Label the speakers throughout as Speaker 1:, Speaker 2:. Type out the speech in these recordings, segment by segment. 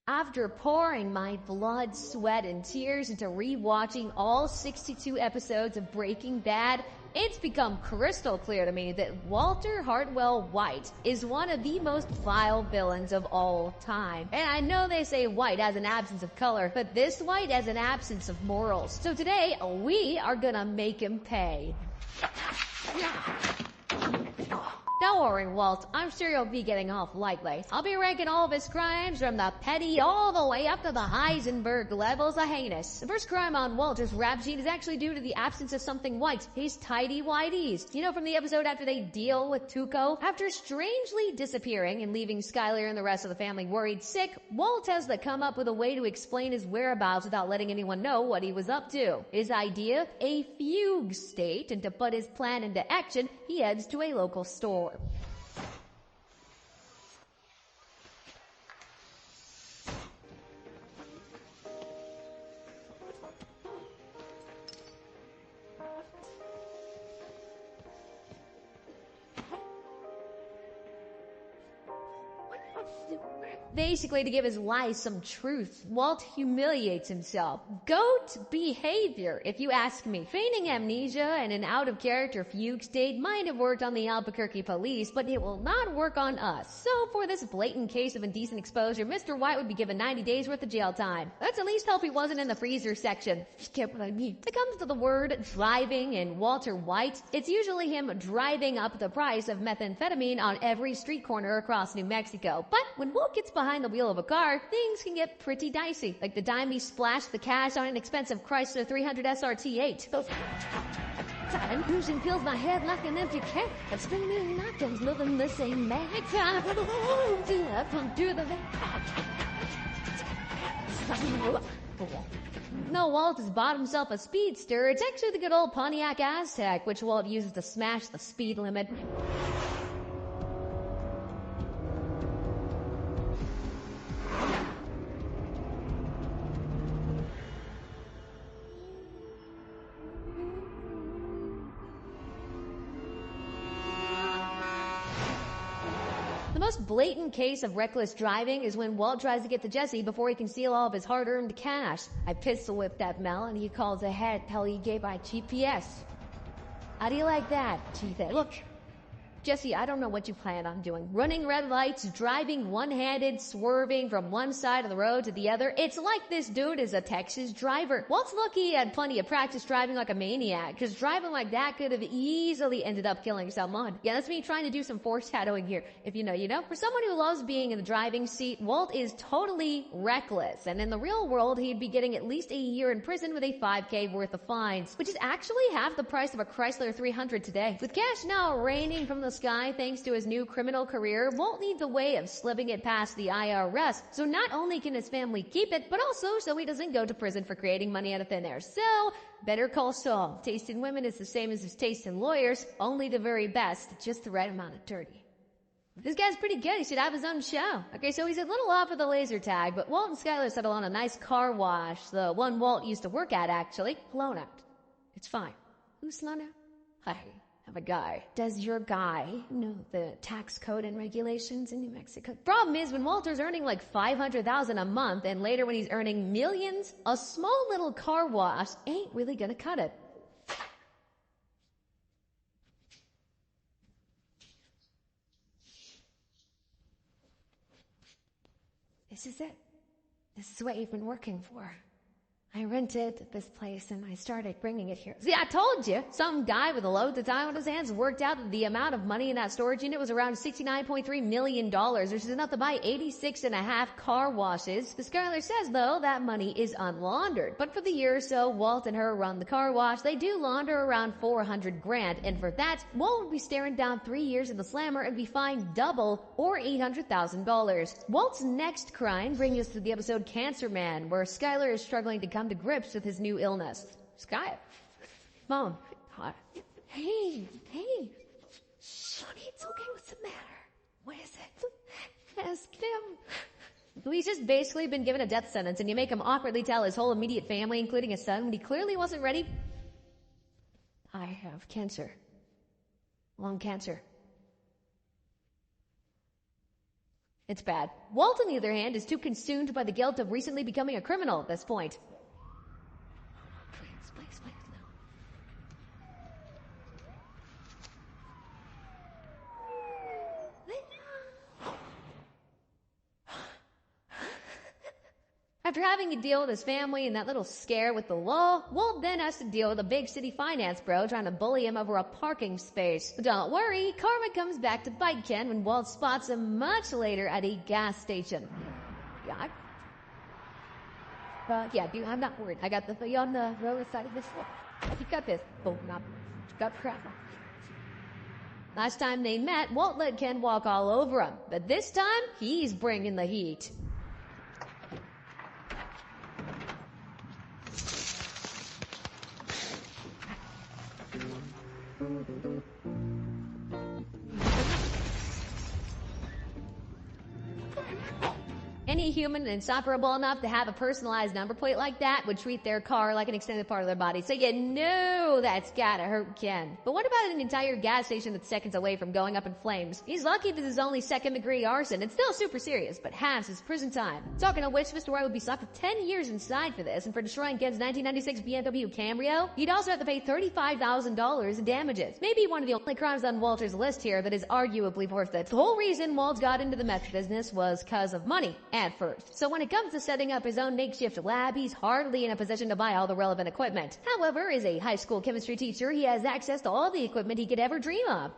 Speaker 1: After pouring my blood, sweat, and tears into rewatching all 62 episodes of Breaking Bad, it's become crystal clear to me that Walter Hartwell White is one of the most vile villains of all time. And I know they say white has an absence of color, but this white has an absence of morals. So today, we are gonna make him pay. Don't worry, Walt. I'm sure you'll be getting off lightly. I'll be ranking all of his crimes from the petty all the way up to the Heisenberg levels of heinous. The first crime on Walter's rap sheet is actually due to the absence of something white. His tidy whities. You know, from the episode after they deal with Tuco? After strangely disappearing and leaving Skyler and the rest of the family worried sick, Walt has to come up with a way to explain his whereabouts without letting anyone know what he was up to. His idea? A fugue state, and to put his plan into action, he heads to a local store. Basically, to give his life some truth, Walt humiliates himself. Goat behavior, if you ask me. Feigning amnesia and an out-of-character fugue state might have worked on the Albuquerque police, but it will not work on us. So for this blatant case of indecent exposure, Mr. White would be given 90 days worth of jail time. Let's at least hope he wasn't in the freezer section. You get what I mean. When it comes to the word driving and Walter White, it's usually him driving up the price of methamphetamine on every street corner across New Mexico. But when Walt gets behind the wheel of a car, things can get pretty dicey. Like the time he splashed the cash on an expensive Chrysler 300 SRT8. Time cruising fills my head like an empty can. I've spent a million lifetimes living the same man. Time for the home to do the No, Walt has bought himself a speedster. It's actually the good old Pontiac Aztek, which Walt uses to smash the speed limit. The most blatant case of reckless driving is when Walt tries to get to Jesse before he can steal all of his hard-earned cash. I pistol whipped that Mel and he calls ahead. Hell, he gave my GPS. How do you like that, Chief? Look, Jesse, I don't know what you plan on doing. Running red lights, driving one-handed, swerving from one side of the road to the other. It's like this dude is a Texas driver. Walt's lucky he had plenty of practice driving like a maniac, because driving like that could have easily ended up killing someone. Yeah, that's me trying to do some foreshadowing here. If you know, you know. For someone who loves being in the driving seat, Walt is totally reckless, and in the real world, he'd be getting at least a year in prison with a $5,000 worth of fines, which is actually half the price of a Chrysler 300 today. With cash now raining from the sky thanks to his new criminal career, Walt needs a way of slipping it past the IRS, so not only can his family keep it, but also so he doesn't go to prison for creating money out of thin air. So, Better Call Saul. Taste in women is the same as his taste in lawyers, only the very best, just the right amount of dirty. This guy's pretty good. He should have his own show. Okay, so he's a little off with the laser tag, but Walt and Skyler settle on a nice car wash, the one Walt used to work at, actually. Blown out. It's fine. Who's Lana? Hi. Have a guy. Does your guy know the tax code and regulations in New Mexico? Problem is, when Walter's earning like $500,000 a month, and later when he's earning millions, a small little car wash ain't really gonna cut it. This is it. This is what you've been working for. I rented this place and I started bringing it here. See, I told you, some guy with a load of time on his hands worked out that the amount of money in that storage unit was around $69.3 million, which is enough to buy 86 and a half car washes. The Skyler says, though, that money is unlaundered. But for the year or so Walt and her run the car wash, they do launder around $400,000. And for that, Walt would be staring down 3 years in the slammer and be fined double or $800,000. Walt's next crime brings us to the episode Cancer Man, where Skyler is struggling to come to grips with his new illness. Sky, Mom. Hey. Sonny, it's okay. What's the matter? What is it? Ask him. He's just basically been given a death sentence, and you make him awkwardly tell his whole immediate family, including his son, when he clearly wasn't ready. I have cancer. Lung cancer. It's bad. Walt, on the other hand, is too consumed by the guilt of recently becoming a criminal at this point. Please, no. After having to deal with his family and that little scare with the law, Walt then has to deal with a big city finance bro trying to bully him over a parking space. But don't worry, karma comes back to bite Ken when Walt spots him much later at a gas station. Dude, I'm not worried. I got the thing on the road side of this one. You got this. Oh, not. Got crap. Last time they met, Walt let Ken walk all over him. But this time, he's bringing the heat. Any human insufferable enough to have a personalized number plate like that would treat their car like an extended part of their body. So you know that's gotta hurt Ken. But what about an entire gas station that's seconds away from going up in flames? He's lucky this is only second-degree arson. It's still super serious, but halves his prison time. Talking of which, Mr. White would be slapped with 10 years inside for this, and for destroying Ken's 1996 BMW Camry, he'd also have to pay $35,000 in damages. Maybe one of the only crimes on Walter's list here that is arguably worth it. The whole reason Walt got into the meth business was cause of money. At first. So when it comes to setting up his own makeshift lab, he's hardly in a position to buy all the relevant equipment. However, as a high school chemistry teacher, he has access to all the equipment he could ever dream of.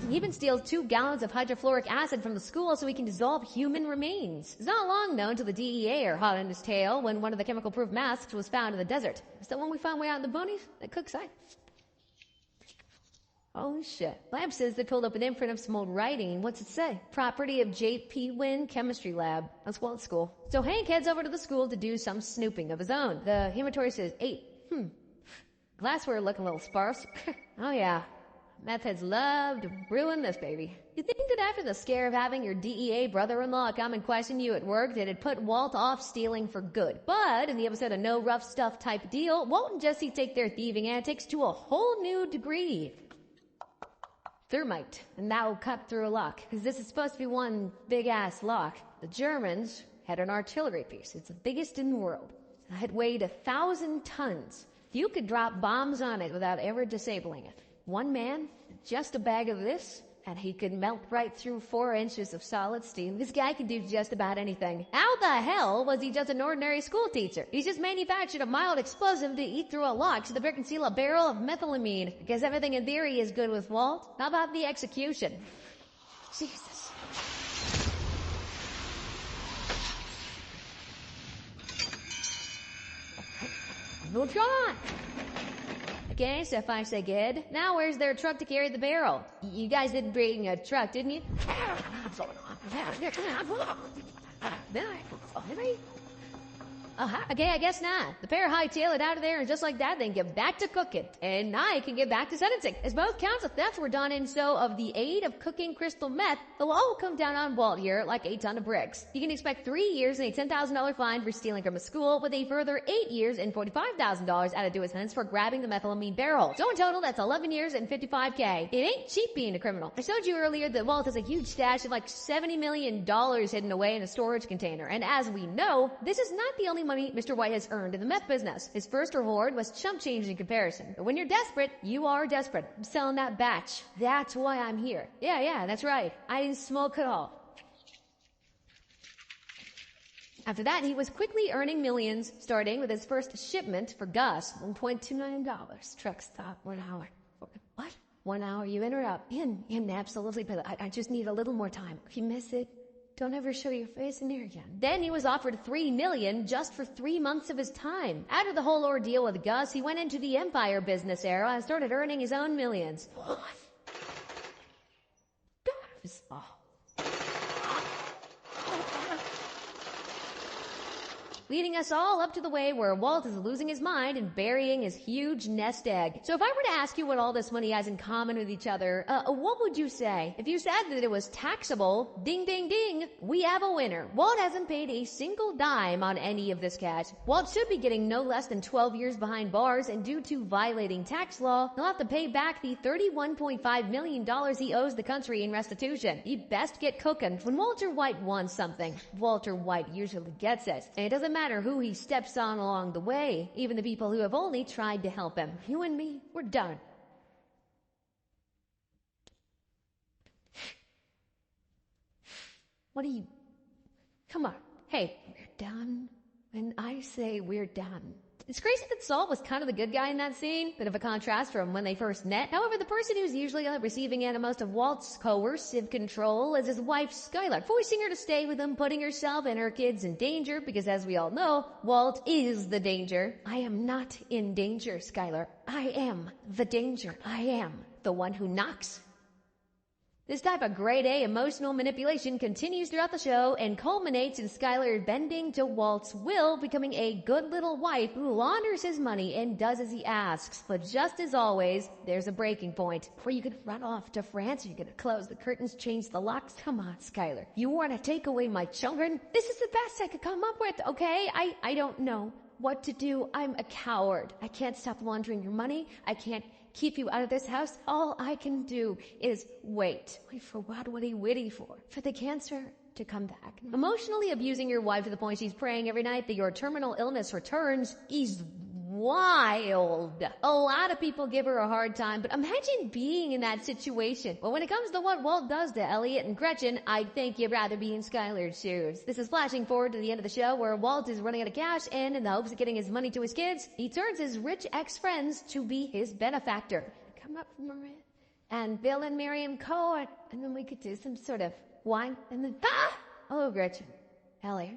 Speaker 1: He even steals 2 gallons of hydrofluoric acid from the school so he can dissolve human remains. It's not long known till the DEA are hot on his tail when one of the chemical-proof masks was found in the desert. Is that one we found way out in the boonies? That cook side? Oh shit. Lab says they pulled up an imprint of some old writing. What's it say? Property of J.P. Wynn Chemistry Lab. That's Walt's school. So Hank heads over to the school to do some snooping of his own. The inventory says 8. Glassware looking a little sparse. Oh yeah. Meth heads love to ruin this baby. You think that after the scare of having your DEA brother-in-law come and question you at work that it put Walt off stealing for good. But in the episode of No Rough Stuff type deal, Walt and Jesse take their thieving antics to a whole new degree. Thermite, and that'll cut through a lock, because this is supposed to be one big-ass lock. The Germans had an artillery piece. It's the biggest in the world. It weighed 1,000 tons. You could drop bombs on it without ever disabling it. One man, just a bag of this, and he could melt right through 4 inches of solid steel. This guy can do just about anything. How the hell was he just an ordinary school teacher? He's just manufactured a mild explosive to eat through a lock so the brick can seal a barrel of methylamine. Because everything in theory is good with Walt. How about the execution? Jesus. What's going on? Okay, so if I say good, now where's their truck to carry the barrel? You guys didn't bring a truck, didn't you? Okay, I guess not. The pair hightail it out of there, and just like that, they can get back to cooking. And I can get back to sentencing. As both counts of theft were done in so of the aid of cooking crystal meth, the law will come down on Walt here like a ton of bricks. You can expect 3 years and a $10,000 fine for stealing from a school, with a further 8 years and $45,000 added to his sentence for grabbing the methylamine barrel. So in total, that's 11 years and $55K. It ain't cheap being a criminal. I showed you earlier that Walt has a huge stash of like $70 million hidden away in a storage container. And as we know, this is not the only money Mr. White has earned in the meth business. His first reward was chump change in comparison. But when you're desperate, you are desperate. I'm selling that batch. That's why I'm here. Yeah, that's right. I didn't smoke at all. After that, he was quickly earning millions, starting with his first shipment for Gus, $1.2 million. Truck stop, 1 hour. What? 1 hour, you interrupt. In, absolutely, but I just need a little more time. If you miss it, don't ever show your face in here again. Then he was offered $3 million just for 3 months of his time. After the whole ordeal with Gus, he went into the Empire business era and started earning his own millions. What? leading us all up to the way where Walt is losing his mind and burying his huge nest egg. So if I were to ask you what all this money has in common with each other, what would you say? If you said that it was taxable, ding ding ding, we have a winner. Walt hasn't paid a single dime on any of this cash. Walt should be getting no less than 12 years behind bars, and due to violating tax law, he'll have to pay back the $31.5 million he owes the country in restitution. He best get cooking. When Walter White wants something, Walter White usually gets it. And it doesn't matter who he steps on along the way, even the people who have only tried to help him. You and me, we're done. What are you... Come on. Hey, we're done. When I say we're done. It's crazy that Saul was kind of the good guy in that scene. Bit of a contrast from when they first met. However, the person who's usually on the receiving end of most of Walt's coercive control is his wife, Skylar, forcing her to stay with him, putting herself and her kids in danger, because as we all know, Walt is the danger. I am not in danger, Skylar. I am the danger. I am the one who knocks. This type of grade A emotional manipulation continues throughout the show and culminates in Skylar bending to Walt's will, becoming a good little wife who launders his money and does as he asks. But just as always, there's a breaking point. Where you can run off to France, you're gonna close the curtains, change the locks. Come on, Skylar. You wanna take away my children? This is the best I could come up with, okay? I don't know what to do. I'm a coward. I can't stop laundering your money. I can't keep you out of this house. All I can do is wait. Wait for what? What are you waiting for? For the cancer to come back. Emotionally abusing your wife to the point she's praying every night that your terminal illness returns is wild. A lot of people give her a hard time, but imagine being in that situation. But when it comes to what Walt does to Elliot and Gretchen, I think you'd rather be in Skylar's shoes. This is flashing forward to the end of the show where Walt is running out of cash, and in the hopes of getting his money to his kids, he turns his rich ex-friends to be his benefactor. Come up from Marin and Bill and Miriam Cohen, and then we could do some sort of wine, and then hello, Gretchen. Elliot,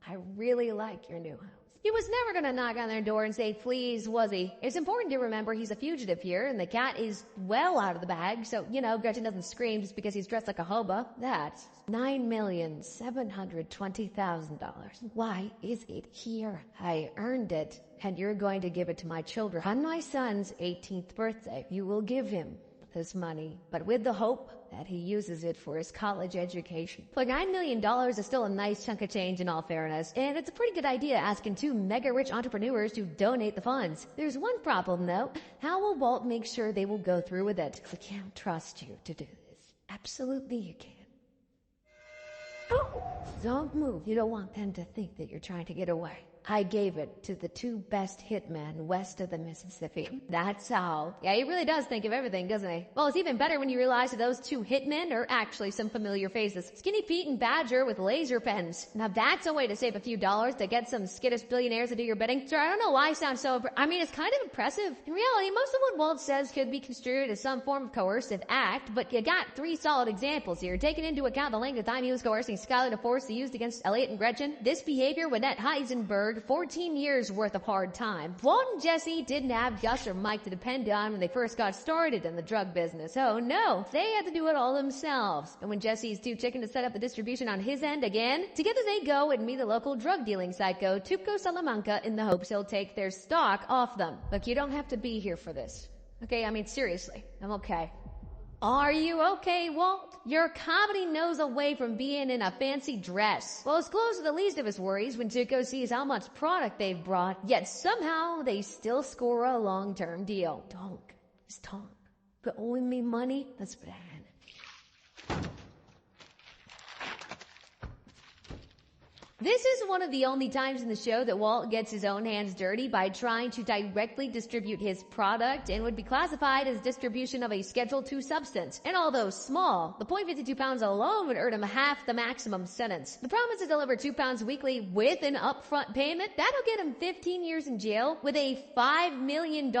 Speaker 1: I really like your new house. He was never gonna knock on their door and say please, was he? It's important to remember he's a fugitive here, and the cat is well out of the bag, so, you know, Gretchen doesn't scream just because he's dressed like a hobo. That's $9,720,000. Why is it here? I earned it, and you're going to give it to my children. On my son's 18th birthday, you will give him this money, but with the hope that he uses it for his college education. Look, $9 million is still a nice chunk of change in all fairness, and it's a pretty good idea asking two mega-rich entrepreneurs to donate the funds. There's one problem, though. How will Walt make sure they will go through with it? We can't trust you to do this. Absolutely you can. Oh, don't move. You don't want them to think that you're trying to get away. I gave it to the two best hitmen west of the Mississippi. That's how. Yeah, he really does think of everything, doesn't he? Well, it's even better when you realize that those two hitmen are actually some familiar faces. Skinny Pete and Badger with laser pens. Now that's a way to save a few dollars to get some skittish billionaires to do your bidding. Sure, I don't know why I sound so... it's kind of impressive. In reality, most of what Walt says could be construed as some form of coercive act, but you got three solid examples here. Taking into account the length of time he was coercing Skylar to force the used against Elliot and Gretchen, this behavior would net Heisenberg 14 years worth of hard time. Walt and Jesse didn't have Gus or Mike to depend on when they first got started in the drug business. Oh no, they had to do it all themselves. And when Jesse's too chicken to set up the distribution on his end again, together they go and meet the local drug dealing psycho Tuco Salamanca in the hopes he'll take their stock off them. Look, you don't have to be here for this. Okay, seriously, I'm okay. Are you okay, Walt? Your comedy knows away from being in a fancy dress. Well, it's close to the least of his worries when Tuco sees how much product they've brought, yet somehow they still score a long-term deal. Donk. It's Tonk. But owing me money? That's bad. This is one of the only times in the show that Walt gets his own hands dirty by trying to directly distribute his product and would be classified as distribution of a Schedule II substance. And although small, the .52 pounds alone would earn him half the maximum sentence. The promise to deliver 2 pounds weekly with an upfront payment, that'll get him 15 years in jail with a $5 million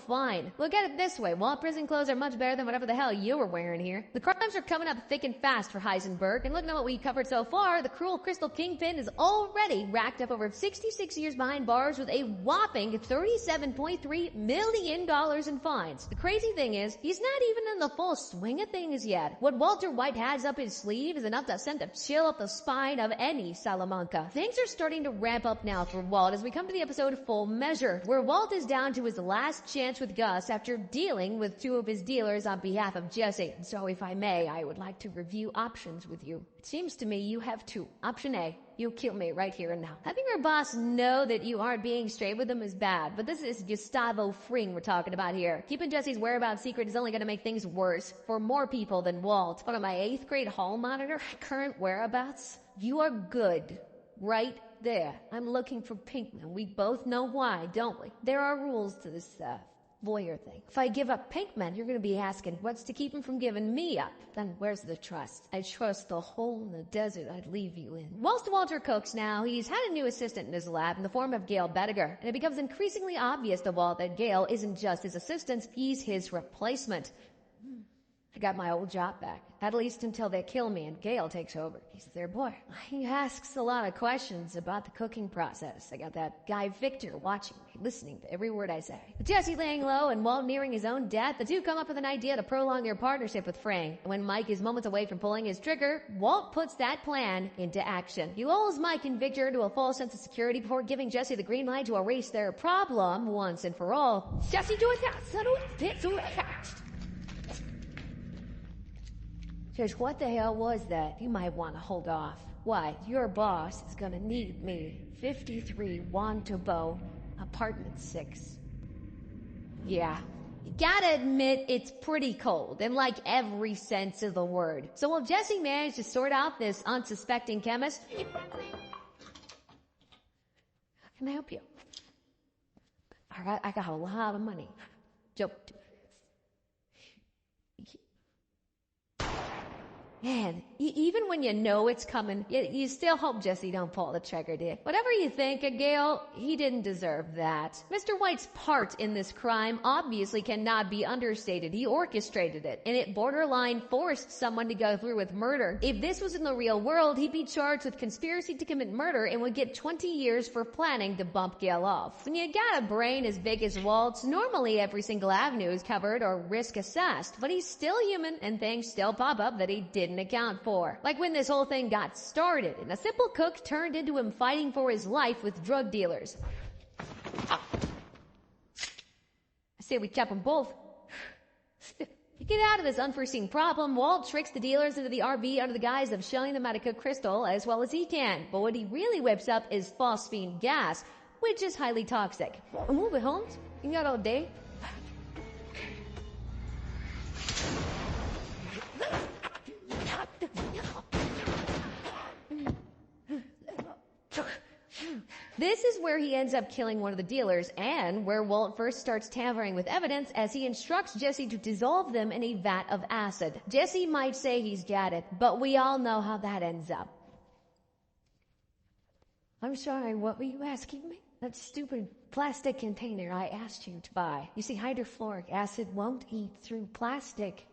Speaker 1: fine. Look at it this way, Walt prison clothes are much better than whatever the hell you were wearing here. The crimes are coming up thick and fast for Heisenberg, and looking at what we covered so far, the cruel crystal kingpin is already racked up over 66 years behind bars with a whopping $37.3 million in fines. The crazy thing is, he's not even in the full swing of things yet. What Walter White has up his sleeve is enough to send a chill up the spine of any Salamanca. Things are starting to ramp up now for Walt as we come to the episode Full Measure, where Walt is down to his last chance with Gus after dealing with two of his dealers on behalf of Jesse. So if I may, I would like to review options with you. It seems to me you have two. Option A, you kill me right here and now. Having your boss know that you aren't being straight with him is bad, but this is Gustavo Fring we're talking about here. Keeping Jesse's whereabouts secret is only going to make things worse for more people than Walt. What am I, 8th grade hall monitor? Current whereabouts? You are good. Right there. I'm looking for Pinkman. We both know why, don't we? There are rules to this, voyeur thing. If I give up Pinkman, you're going to be asking, what's to keep him from giving me up? Then where's the trust? I trust the hole in the desert I'd leave you in. Whilst Walter cooks now, he's had a new assistant in his lab in the form of Gail Bediger, and it becomes increasingly obvious to Walt that Gail isn't just his assistant, he's his replacement. I got my old job back, at least until they kill me and Gail takes over. He's their boy. He asks a lot of questions about the cooking process. I got that guy Victor watching me, listening to every word I say. With Jesse laying low and Walt nearing his own death, the two come up with an idea to prolong their partnership with Frank. When Mike is moments away from pulling his trigger, Walt puts that plan into action. He lulls Mike and Victor into a false sense of security before giving Jesse the green light to erase their problem once and for all. Jesse, do it fast. Says, what the hell was that? You might want to hold off. Why? Your boss is gonna need me. 53 Wantabo, apartment 6. Yeah. You gotta admit, it's pretty cold, in like every sense of the word. So while Jesse managed to sort out this unsuspecting chemist... Can I help you? Alright, I got a lot of money. Joke. Man, even when you know it's coming, you still hope Jesse don't pull the trigger, dear. Whatever you think of Gale, he didn't deserve that. Mr. White's part in this crime obviously cannot be understated. He orchestrated it, and it borderline forced someone to go through with murder. If this was in the real world, he'd be charged with conspiracy to commit murder and would get 20 years for planning to bump Gale off. When you got a brain as big as Walt's, normally every single avenue is covered or risk assessed, but he's still human and things still pop up that he didn't account for. Like when this whole thing got started and a simple cook turned into him fighting for his life with drug dealers. I say we chop them both. To get out of this unforeseen problem, Walt tricks the dealers into the RV under the guise of showing them how to cook crystal as well as he can. But what he really whips up is phosphine gas, which is highly toxic. Move it, Holmes. You got all day. This is where he ends up killing one of the dealers, and where Walt first starts tampering with evidence as he instructs Jesse to dissolve them in a vat of acid. Jesse might say he's got it, but we all know how that ends up. I'm sorry, what were you asking me? That stupid plastic container I asked you to buy. You see, hydrofluoric acid won't eat through plastic.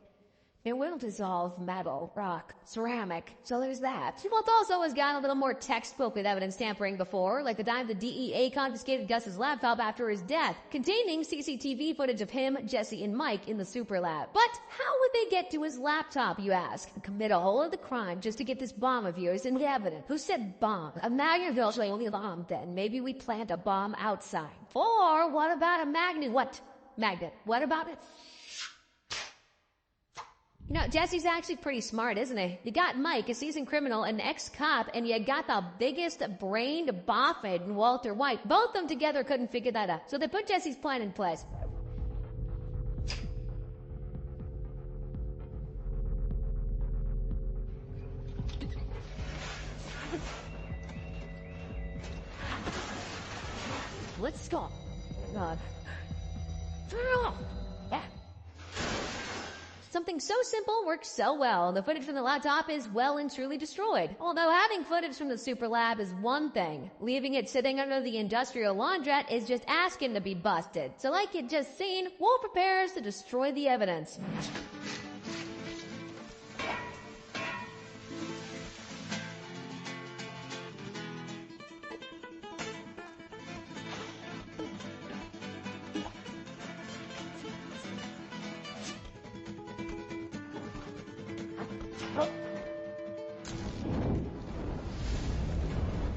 Speaker 1: It will dissolve metal, rock, ceramic, so there's that. Walt also has gotten a little more textbook with evidence tampering before, like the time the DEA confiscated Gus's laptop after his death, containing CCTV footage of him, Jesse, and Mike in the super lab. But how would they get to his laptop, you ask? Commit a whole other crime just to get this bomb of yours into evidence. Who said bomb? A Magnaville bomb, then. Maybe we plant a bomb outside. Or what about a magnet? What? Magnet. What about it? You know, Jesse's actually pretty smart, isn't he? You got Mike, a seasoned criminal, an ex-cop, and you got the biggest brained boffhead in Walter White. Both of them together couldn't figure that out. So they put Jesse's plan in place. Let's go. God. Yeah. Something so simple works so well. The footage from the laptop is well and truly destroyed. Although having footage from the super lab is one thing, leaving it sitting under the industrial laundrette is just asking to be busted. So like you'd just seen, Walt prepares to destroy the evidence.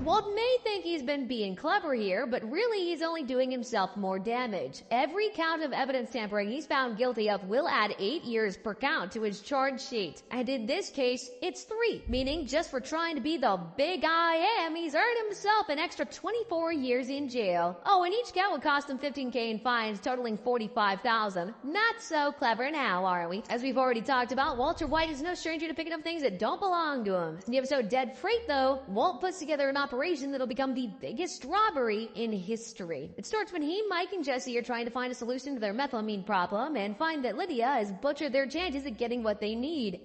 Speaker 1: Walt may think he's been being clever here, but really he's only doing himself more damage. Every count of evidence tampering he's found guilty of will add 8 years per count to his charge sheet. And in this case, it's 3, meaning just for trying to be the big I am, he's earned himself an extra 24 years in jail. Oh, and each count would cost him $15,000 in fines, totaling $45,000. Not so clever now, are we? As we've already talked about, Walter White is no stranger to picking up things that don't belong to him. In the episode Dead Freight, though, Walt puts together an operation that'll become the biggest robbery in history. It starts when he, Mike, and Jesse are trying to find a solution to their methylamine problem and find that Lydia has butchered their chances at getting what they need.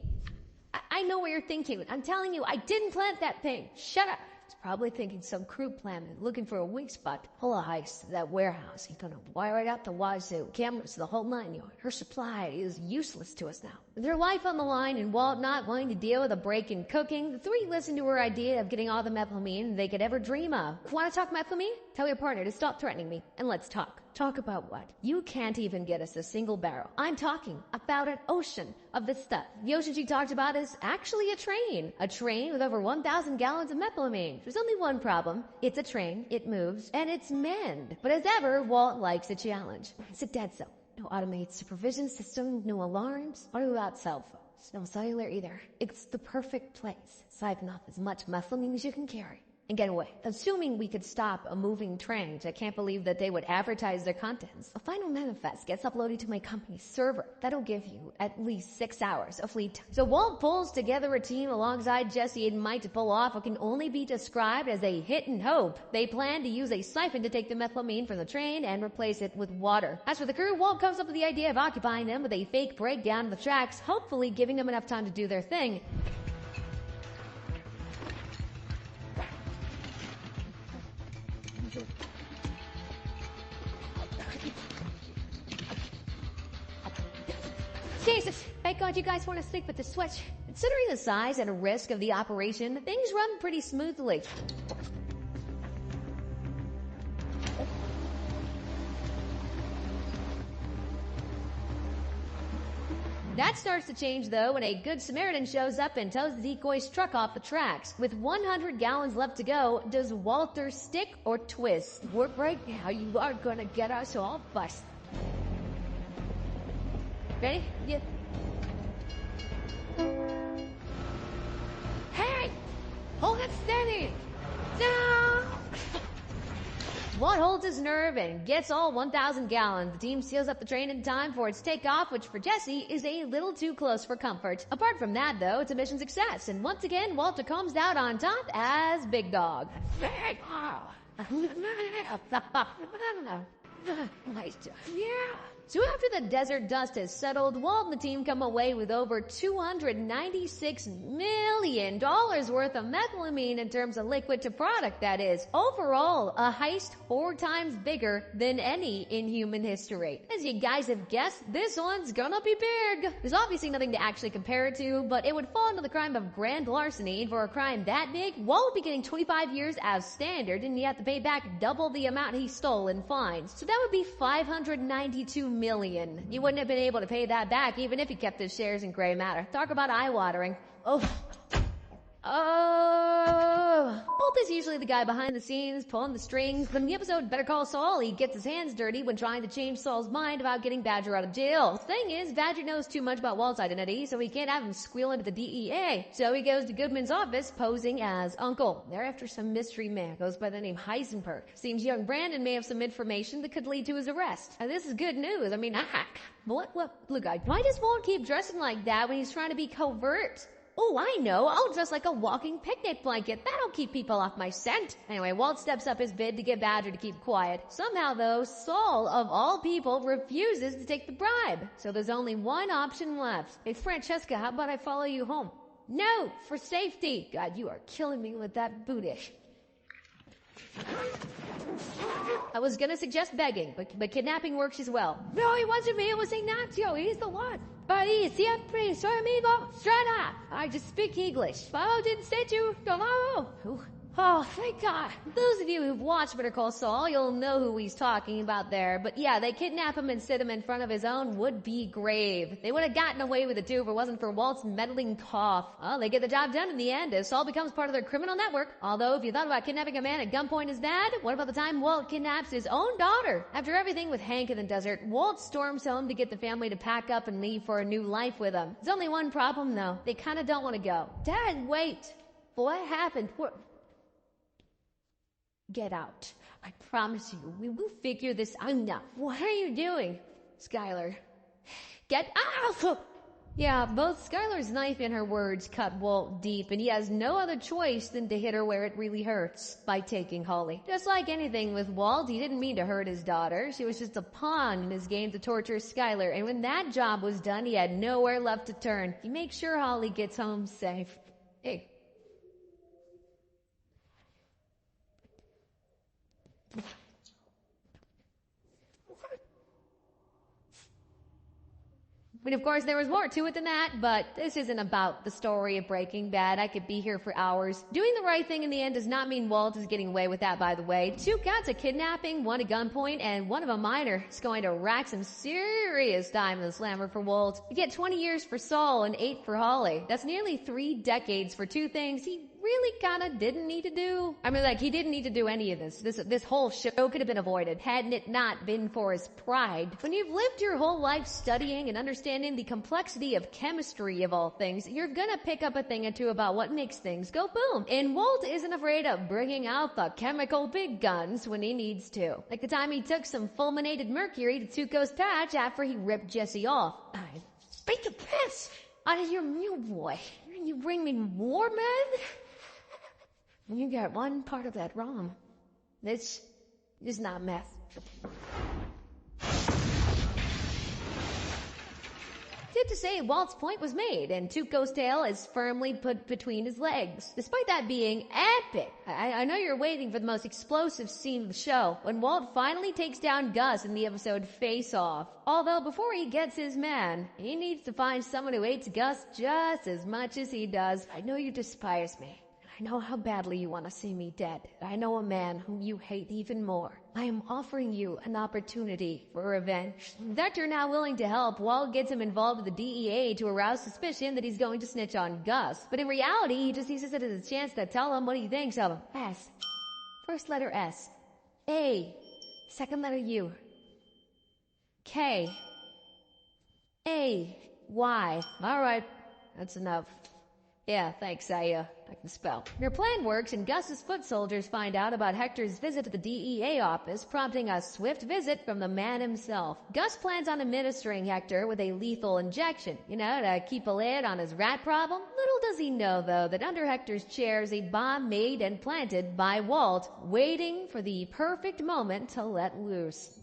Speaker 1: I know what you're thinking. I'm telling you, I didn't plant that thing. Shut up. He's probably thinking some crew planted, looking for a weak spot. Pull a heist to that warehouse. He's gonna wire it out the wazoo. Cameras, the whole 9 yards. Her supply is useless to us now. With her life on the line and Walt not wanting to deal with a break in cooking, the 3 listen to her idea of getting all the methylamine they could ever dream of. Want to talk methylamine? Tell your partner to stop threatening me, and let's talk. Talk about what? You can't even get us a single barrel. I'm talking about an ocean of this stuff. The ocean she talked about is actually a train. A train with over 1,000 gallons of methylamine. There's only one problem. It's a train, it moves, and it's manned. But as ever, Walt likes a challenge. It's a dead zone. No automated supervision system, no alarms. What about cell phones? No cellular either. It's the perfect place. Siphon off as much methylamine as you can carry and get away. Assuming we could stop a moving train, which I can't believe that they would advertise their contents. A final manifest gets uploaded to my company's server. That'll give you at least 6 hours of lead time. So Walt pulls together a team alongside Jesse and Mike to pull off what can only be described as a hit and hope. They plan to use a siphon to take the methylamine from the train and replace it with water. As for the crew, Walt comes up with the idea of occupying them with a fake breakdown of the tracks, hopefully giving them enough time to do their thing. Jesus, thank God you guys weren't asleep with the switch. Considering the size and risk of the operation, things run pretty smoothly. That starts to change, though, when a good Samaritan shows up and tows the decoy's truck off the tracks. With 100 gallons left to go, does Walter stick or twist? Work right now, you are gonna get us all busted. Ready? Yeah. Hey! Hold it steady! No! Walt holds his nerve and gets all 1,000 gallons. The team seals up the train in time for its takeoff, which for Jesse is a little too close for comfort. Apart from that, though, it's a mission success, and once again, Walter comes out on top as Big Dog. Big Nice job. Yeah. So after the desert dust has settled, Walt and the team come away with over $296 million worth of methylamine in terms of liquid to product, that is. Overall, a heist 4 times bigger than any in human history. As you guys have guessed, this one's gonna be big. There's obviously nothing to actually compare it to, but it would fall under the crime of grand larceny. For a crime that big, Walt would be getting 25 years as standard, and he had to pay back double the amount he stole in fines. So that would be $592 million. You wouldn't have been able to pay that back even if he kept his shares in gray matter. Talk about eye-watering. Walt is usually the guy behind the scenes, pulling the strings, but in the episode Better Call Saul, he gets his hands dirty when trying to change Saul's mind about getting Badger out of jail. The thing is, Badger knows too much about Walt's identity, so he can't have him squeal into the DEA. So he goes to Goodman's office, posing as Uncle. They're after some mystery man, goes by the name Heisenberg. Seems young Brandon may have some information that could lead to his arrest. Now this is good news. I mean, look, why does Walt keep dressing like that when he's trying to be covert? Oh, I know. I'll dress like a walking picnic blanket. That'll keep people off my scent. Anyway, Walt steps up his bid to get Badger to keep quiet. Somehow, though, Saul, of all people, refuses to take the bribe. So there's only one option left. Hey, Francesca, how about I follow you home? No, for safety. God, you are killing me with that bootish. I was gonna suggest begging, but kidnapping works as well. No, it wasn't me. It was Ignacio. He's the one. Paris, siempre soy amigo. Strana. I just speak English. Follow didn't say to. Hello. Oh, thank God. Those of you who've watched Better Call Saul, you'll know who he's talking about there. But yeah, they kidnap him and sit him in front of his own would-be grave. They would have gotten away with it too if it wasn't for Walt's meddling cough. Well, they get the job done in the end as Saul becomes part of their criminal network. Although, if you thought about kidnapping a man at gunpoint is bad, what about the time Walt kidnaps his own daughter? After everything with Hank in the desert, Walt storms home to get the family to pack up and leave for a new life with him. There's only one problem though. They kinda don't want to go. Dad, wait. What happened? Get out. I promise you, we will figure this out. Now, what are you doing? Skylar. Get out! Yeah, both Skylar's knife and her words cut Walt deep, and he has no other choice than to hit her where it really hurts, by taking Holly. Just like anything with Walt, he didn't mean to hurt his daughter. She was just a pawn in his game to torture Skylar, and when that job was done, he had nowhere left to turn. He makes sure Holly gets home safe. Hey. I mean, of course, there was more to it than that, but this isn't about the story of Breaking Bad. I could be here for hours. Doing the right thing in the end does not mean Walt is getting away with that, by the way. 2 counts of kidnapping, 1 at gunpoint, and 1 of a minor. It's going to rack some serious time in the slammer for Walt. You get 20 years for Saul and 8 for Holly. That's nearly 3 decades for 2 things he really kinda didn't need to do. I mean, like, he didn't need to do any of this. This whole show could have been avoided, hadn't it not been for his pride. When you've lived your whole life studying and understanding the complexity of chemistry of all things, you're gonna pick up a thing or two about what makes things go boom. And Walt isn't afraid of bringing out the chemical big guns when he needs to. Like the time he took some fulminated mercury to Tuco's patch after he ripped Jesse off. I beat the piss out of your mule boy. You bring me more men? You got one part of that wrong. This is not meth. Good to say, Walt's point was made, and Tuco's tail is firmly put between his legs. Despite that being epic, I know you're waiting for the most explosive scene of the show, when Walt finally takes down Gus in the episode Face Off. Although, before he gets his man, he needs to find someone who hates Gus just as much as he does. I know you despise me. I know how badly you want to see me dead. I know a man whom you hate even more. I am offering you an opportunity for revenge. That you're now willing to help, Walt gets him involved with the DEA to arouse suspicion that he's going to snitch on Gus. But in reality, he just uses it as a chance to tell him what he thinks of him. S. First letter S. A. Second letter U. K. A. Y. Alright, that's enough. Yeah, thanks, I can spell. Your plan works, and Gus's foot soldiers find out about Hector's visit to the DEA office, prompting a swift visit from the man himself. Gus plans on administering Hector with a lethal injection, to keep a lid on his rat problem. Little does he know, though, that under Hector's chair is a bomb made and planted by Walt, waiting for the perfect moment to let loose.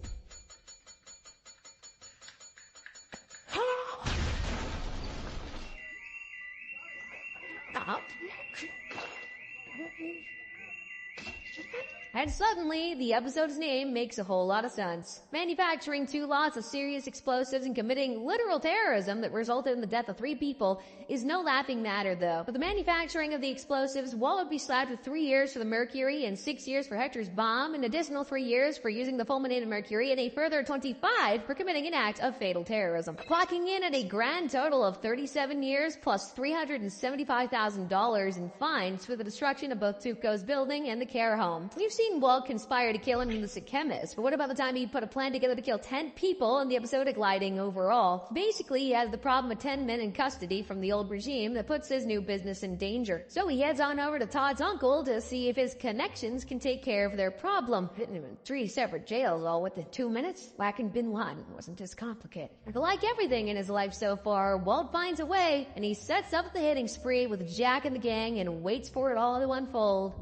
Speaker 1: And suddenly, the episode's name makes a whole lot of sense. Manufacturing 2 lots of serious explosives and committing literal terrorism that resulted in the death of 3 people is no laughing matter, though. For the manufacturing of the explosives, Walt would be slapped with 3 years for the mercury and 6 years for Hector's bomb, an additional 3 years for using the fulminated mercury, and a further 25 for committing an act of fatal terrorism. Clocking in at a grand total of 37 years plus $375,000 in fines for the destruction of both Tuco's building and the care home. We've seen Walt conspire to kill him as a chemist, but what about the time he put a plan together to kill 10 people in the episode of Gliding overall? Basically, he has the problem of 10 men in custody from the old regime that puts his new business in danger. So he heads on over to Todd's uncle to see if his connections can take care of their problem. Hitting him in 3 separate jails all within 2 minutes? Whacking Bin Laden wasn't as complicated. And like everything in his life so far, Walt finds a way, and he sets up the hitting spree with Jack and the gang and waits for it all to unfold.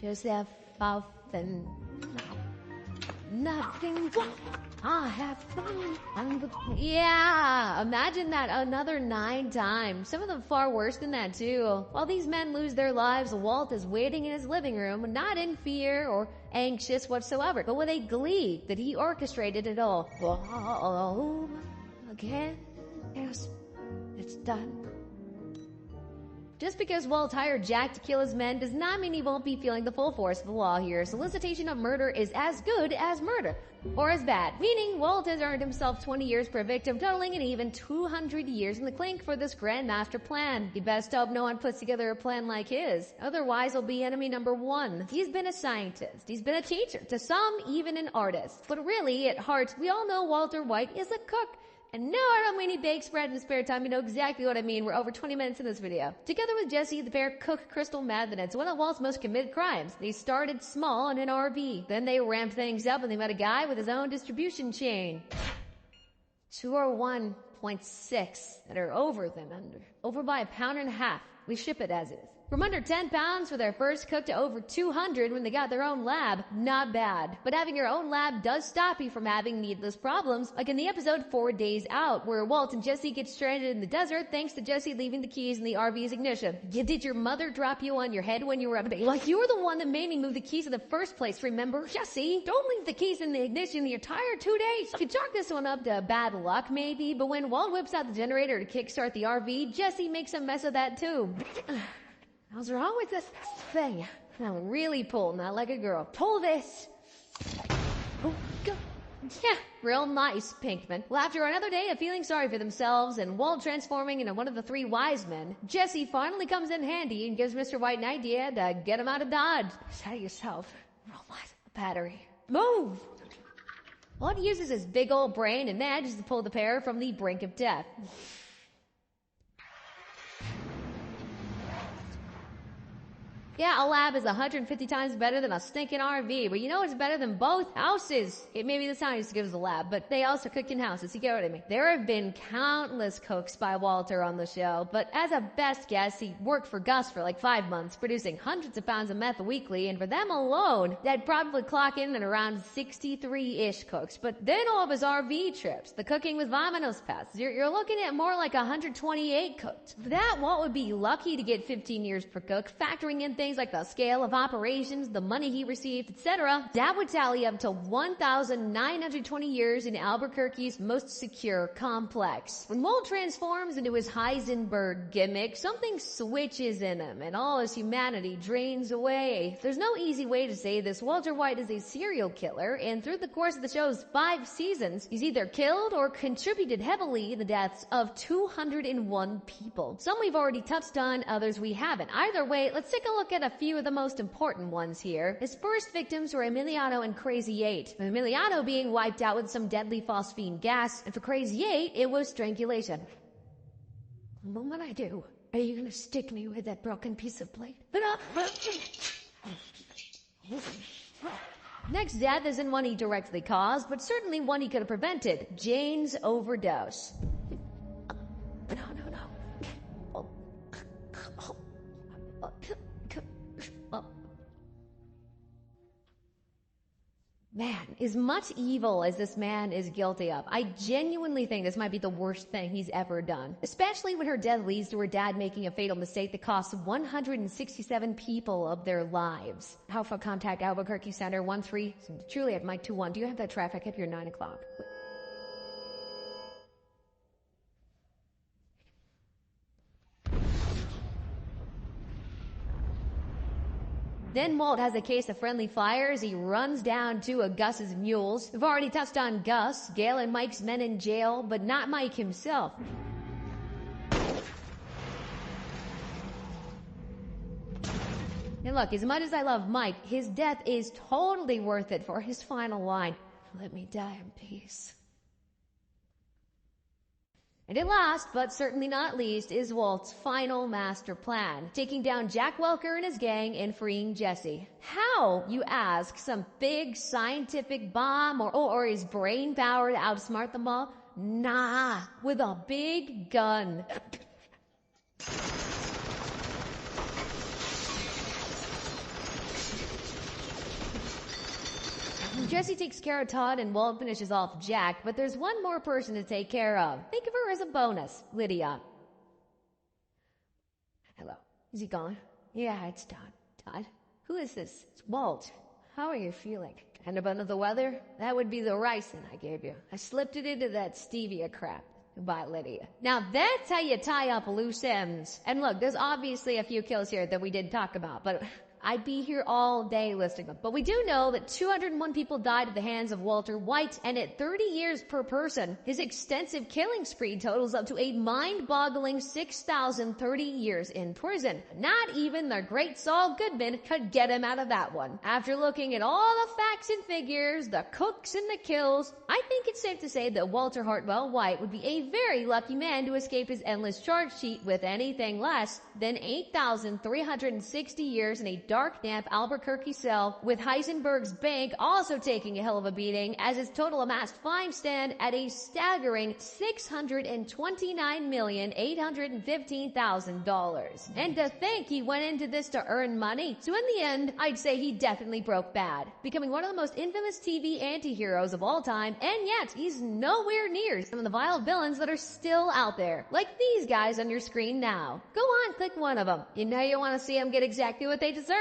Speaker 1: Joseph often nothing. I have fun. Yeah, imagine that another 9 times. Some of them far worse than that too. While these men lose their lives, Walt is waiting in his living room, not in fear or anxious whatsoever, but with a glee that he orchestrated it all. Oh, again? Yes, it's done. Just because Walt hired Jack to kill his men does not mean he won't be feeling the full force of the law here. Solicitation of murder is as good as murder. Or as bad, meaning Walt has earned himself 20 years per victim, totaling an even 200 years in the clink for this grand master plan. You best hope no one puts together a plan like his. Otherwise, he'll be enemy number one. He's been a scientist. He's been a teacher. To some, even an artist. But really, at heart, we all know Walter White is a cook. And no, I don't mean he bakes bread in his spare time. You know exactly what I mean. We're over 20 minutes in this video. Together with Jesse, the pair cook crystal meth, and it's one of Walt's most committed crimes. They started small in an RV. Then they ramped things up and they met a guy with his own distribution chain. 201.6 that are over than under. Over by 1.5 pounds. We ship it as is. From under 10 pounds for their first cook to over 200 when they got their own lab. Not bad. But having your own lab does stop you from having needless problems, like in the episode 4 Days Out, where Walt and Jesse get stranded in the desert thanks to Jesse leaving the keys in the RV's ignition. Did your mother drop you on your head when you were a baby? Like, you were the one that made me move the keys in the first place, remember? Jesse, don't leave the keys in the ignition the entire 2 days. You could chalk this one up to bad luck, maybe, but when Walt whips out the generator to kickstart the RV, Jesse makes a mess of that too. What's wrong with this thing? I'm really pulling that like a girl. Pull this. Oh, go. Yeah, real nice, Pinkman. Well, after another day of feeling sorry for themselves and Walt transforming into one of the 3 wise men, Jesse finally comes in handy and gives Mr. White an idea to get him out of Dodge. Say yourself. Robot battery. Move! Walt uses his big old brain and manages to pull the pair from the brink of death. Yeah, a lab is 150 times better than a stinking RV, but you know it's better than both houses. Maybe the town used to give us a lab, but they also cook in houses, you get what I mean. There have been countless cooks by Walter on the show, but as a best guess, he worked for Gus for like 5 months, producing hundreds of pounds of meth weekly, and for them alone, that'd probably clock in at around 63-ish cooks. But then all of his RV trips, the cooking with Vamanos passes, you're looking at more like 128 cooks. For that, Walt would be lucky to get 15 years per cook, factoring in things like the scale of operations, the money he received, etc. That would tally up to 1,920 years in Albuquerque's most secure complex. When Walt transforms into his Heisenberg gimmick, something switches in him and all his humanity drains away. There's no easy way to say this. Walter White is a serial killer, and through the course of the show's 5 seasons, he's either killed or contributed heavily in the deaths of 201 people. Some we've already touched on, others we haven't. Either way, let's take a look at a few of the most important ones here. His first victims were Emiliano and Crazy 8. With Emiliano being wiped out with some deadly phosphine gas, and for Crazy 8, it was strangulation. The moment I do, are you gonna stick me with that broken piece of plate? Next death isn't one he directly caused, but certainly one he could have prevented. Jane's overdose. No. Man, as much evil as this man is guilty of, I genuinely think this might be the worst thing he's ever done. Especially when her death leads to her dad making a fatal mistake that costs 167 people of their lives. Alpha contact Albuquerque Center 13. Juliet, Mike 21. Do you have that traffic up here 9 o'clock? Then Walt has a case of friendly fires. He runs down 2 of Gus's mules. We've already touched on Gus, Gail and Mike's men in jail, but not Mike himself. And look, as much as I love Mike, his death is totally worth it for his final line. Let me die in peace. And at last, but certainly not least, is Walt's final master plan, taking down Jack Welker and his gang and freeing Jesse. How, you ask? Some big scientific bomb or his brain power to outsmart them all? Nah, with a big gun. Jesse takes care of Todd and Walt finishes off Jack, but there's one more person to take care of. Think of her as a bonus, Lydia. Hello. Is he gone? Yeah, it's Todd. Todd? Who is this? It's Walt. How are you feeling? Kind of under the weather? That would be the ricin I gave you. I slipped it into that stevia crap. Goodbye, Lydia. Now that's how you tie up loose ends. And look, there's obviously a few kills here that we did talk about, but I'd be here all day listing them. But we do know that 201 people died at the hands of Walter White, and at 30 years per person, his extensive killing spree totals up to a mind-boggling 6,030 years in prison. Not even the great Saul Goodman could get him out of that one. After looking at all the facts and figures, the cooks and the kills, I think it's safe to say that Walter Hartwell White would be a very lucky man to escape his endless charge sheet with anything less than 8,360 years in a dark, damp Albuquerque cell, with Heisenberg's bank also taking a hell of a beating, as his total amassed fines stand at a staggering $629,815,000. And to think he went into this to earn money. So in the end, I'd say he definitely broke bad, becoming one of the most infamous TV anti-heroes of all time, and yet he's nowhere near some of the vile villains that are still out there, like these guys on your screen now. Go on, click one of them. You know you want to see them get exactly what they deserve.